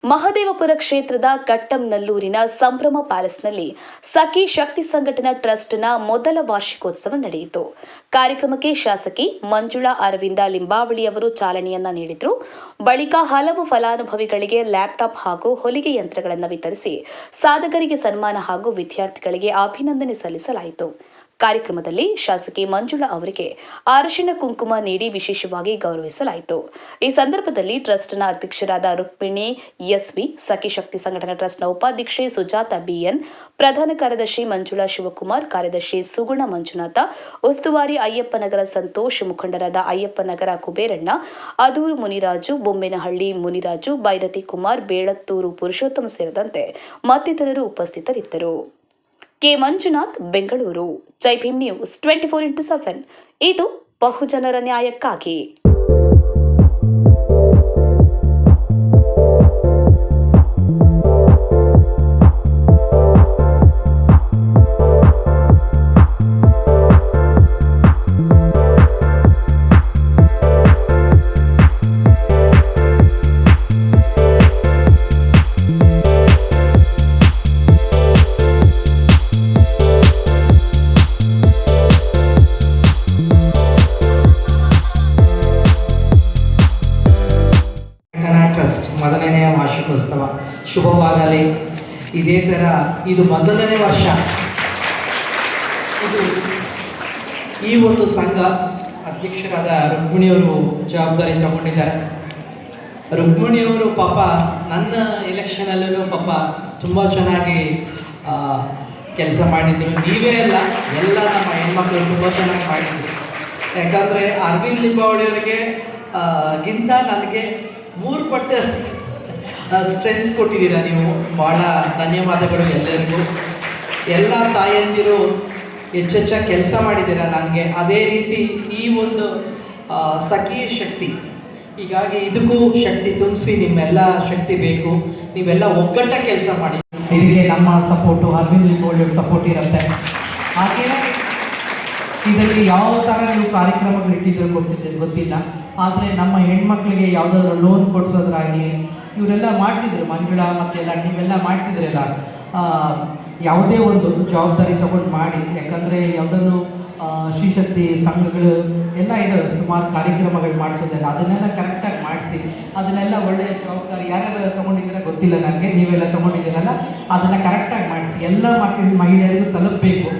ಮಹದೇವಪುರ ಕ್ಷೇತ್ರದ ಕಟ್ಟಂನಲ್ಲೂರಿನ ಸಂಭ್ರಮ ಪ್ಯಾಲೇಸ್ನಲ್ಲಿ ಸಖಿ ಶಕ್ತಿ ಸಂಘಟನಾ ಟ್ರಸ್ಟ್ನ ಮೊದಲ ವಾರ್ಷಿಕೋತ್ಸವ ನಡೆಯಿತು. ಕಾರ್ಯಕ್ರಮಕ್ಕೆ ಶಾಸಕಿ ಮಂಜುಳಾ ಅರವಿಂದ ಲಿಂಬಾವಳಿ ಅವರು ಚಾಲನೆಯನ್ನ ನೀಡಿದರು. ಬಳಿಕ ಹಲವು ಫಲಾನುಭವಿಗಳಿಗೆ ಲ್ಯಾಪ್ಟಾಪ್ ಹಾಗೂ ಹೊಲಿಗೆ ಯಂತ್ರಗಳನ್ನು ವಿತರಿಸಿ ಸಾಧಕರಿಗೆ ಸನ್ಮಾನ ಹಾಗೂ ವಿದ್ಯಾರ್ಥಿಗಳಿಗೆ ಅಭಿನಂದನೆ ಸಲ್ಲಿಸಲಾಯಿತು. ಕಾರ್ಯಕ್ರಮದಲ್ಲಿ ಶಾಸಕಿ ಮಂಜುಳಾ ಅವರಿಗೆ ಅರಿಶಿನ ಕುಂಕುಮ ನೀಡಿ ವಿಶೇಷವಾಗಿ ಗೌರವಿಸಲಾಯಿತು. ಈ ಸಂದರ್ಭದಲ್ಲಿ ಟ್ರಸ್ಟ್ನ ಅಧ್ಯಕ್ಷರಾದ ರುಕ್ಮಿಣಿ ಎಸ್ವಿ, ಸಖಿ ಶಕ್ತಿ ಸಂಘಟನಾ ಟ್ರಸ್ಟ್ನ ಉಪಾಧ್ಯಕ್ಷೆ ಸುಜಾತ ಬಿಎನ್, ಪ್ರಧಾನ ಕಾರ್ಯದರ್ಶಿ ಮಂಜುಳಾ ಶಿವಕುಮಾರ್, ಕಾರ್ಯದರ್ಶಿ ಸುಗುಣ ಮಂಜುನಾಥ, ಉಸ್ತುವಾರಿ ಅಯ್ಯಪ್ಪನಗರ ಸಂತೋಷ್, ಮುಖಂಡರಾದ ಅಯ್ಯಪ್ಪನಗರ ಕುಬೇರಣ್ಣ, ಅದೂರು ಮುನಿರಾಜು, ಬೊಮ್ಮೇನಹಳ್ಳಿ ಮುನಿರಾಜು, ಬೈರತಿ ಕುಮಾರ್, ಬೇಳತ್ತೂರು ಪುರುಷೋತ್ತಮ ಸೇರಿದಂತೆ ಮತ್ತಿತರರು ಉಪಸ್ಥಿತರಿದ್ದರು. ಕೆ ಮಂಜುನಾಥ್, ಬೆಂಗಳೂರು. ಜೈ ಭೀಮ್ ನ್ಯೂಸ್ 24x7 ಇದು ಬಹುಜನರ ನ್ಯಾಯಕ್ಕಾಗಿ. ಟ್ರಸ್ಟ್ ಮೊದಲನೆಯ ವಾರ್ಷಿಕೋತ್ಸವ ಶುಭವಾಗಲಿ. ಇದೇ ಥರ ಇದು ಮೊದಲನೇ ವರ್ಷ. ಇದು ಈ ಒಂದು ಸಂಘ ಅಧ್ಯಕ್ಷರಾದ ರುಕ್ಮಿಣಿಯವರು ಜವಾಬ್ದಾರಿ ತಗೊಂಡಿದ್ದಾರೆ. ರುಕ್ಮಿಣಿಯವರು ಪಾಪ ನನ್ನ ಎಲೆಕ್ಷನಲ್ಲೂ ಪಾಪ ತುಂಬ ಚೆನ್ನಾಗಿ ಕೆಲಸ ಮಾಡಿದ್ರು. ನೀವೇ ಎಲ್ಲ ನಮ್ಮ ಹೆಣ್ಮಕ್ಳು ತುಂಬ ಚೆನ್ನಾಗಿ ಮಾಡಿದ್ರು. ಯಾಕಂದರೆ ಅರವಿಂದ್ ಲಿಂಬಾವಳಿಯವರಿಗೆ ಗಿಂತ ನನಗೆ 3 ಪಟ್ಟು ಸ್ಟ್ರೆಂತ್ ಕೊಟ್ಟಿದ್ದೀರಾ ನೀವು. ಭಾಳ ಧನ್ಯವಾದಗಳು ಎಲ್ಲರಿಗೂ. ಎಲ್ಲ ತಾಯಂದಿರು ಹೆಚ್ಚೆಚ್ಚಾಗಿ ಕೆಲಸ ಮಾಡಿದ್ದೀರಾ ನನಗೆ. ಅದೇ ರೀತಿ ಈ ಒಂದು ಸಖಿ ಶಕ್ತಿ, ಹೀಗಾಗಿ ಇದಕ್ಕೂ ಶಕ್ತಿ ತುಂಬಿಸಿ, ನಿಮ್ಮೆಲ್ಲ ಶಕ್ತಿ ಬೇಕು. ನೀವೆಲ್ಲ ಒಗ್ಗಟ್ಟಾಗಿ ಕೆಲಸ ಮಾಡಿ. ಇದಕ್ಕೆ ನಮ್ಮ ಸಪೋರ್ಟು, ಅರವಿಂದ್ ಲಿಂಬಾವಳಿಯವ್ರ ಸಪೋರ್ಟ್ ಇರುತ್ತೆ. ಹಾಗೆಯೇ ಇದರಲ್ಲಿ ಯಾವ ಥರ ನೀವು ಕಾರ್ಯಕ್ರಮಗಳು ಇಟ್ಟಿದ್ರು ಗೊತ್ತಿಲ್ಲ. ಆದರೆ ನಮ್ಮ ಹೆಣ್ಮಕ್ಳಿಗೆ ಯಾವುದಾದ್ರೂ ಲೋನ್ ಕೊಡಿಸೋದ್ರಾಗಲಿ ಇವರೆಲ್ಲ ಮಾಡ್ತಿದ್ರು. ಮಂಜುಳಾ ಮತ್ತೆಲ್ಲ ನೀವೆಲ್ಲ ಮಾಡ್ತಿದ್ರಲ್ಲ, ಯಾವುದೇ ಒಂದು ಜವಾಬ್ದಾರಿ ತಗೊಂಡು ಮಾಡಿ. ಯಾಕಂದರೆ ಯಾವುದಾದ್ರು ಶ್ರೀಶಕ್ತಿ ಸಂಘಗಳು ಎಲ್ಲ ಇದ್ದಾವೆ, ಸುಮಾರು ಕಾರ್ಯಕ್ರಮಗಳು ಮಾಡಿಸೋದೆಲ್ಲ, ಅದನ್ನೆಲ್ಲ ಕರೆಕ್ಟಾಗಿ ಮಾಡಿಸಿ, ಅದನ್ನೆಲ್ಲ ಒಳ್ಳೆಯ ಜವಾಬ್ದಾರಿ ಯಾರ್ಯಾರು ತೊಗೊಂಡಿದ್ದೀರ ಗೊತ್ತಿಲ್ಲ ನನಗೆ, ನೀವೆಲ್ಲ ತೊಗೊಂಡಿದ್ದೀರಲ್ಲ, ಅದನ್ನು ಕರೆಕ್ಟಾಗಿ ಮಾಡಿಸಿ ಎಲ್ಲ ಮಹಿಳೆಯರಿಗೂ ತಲುಪಬೇಕು.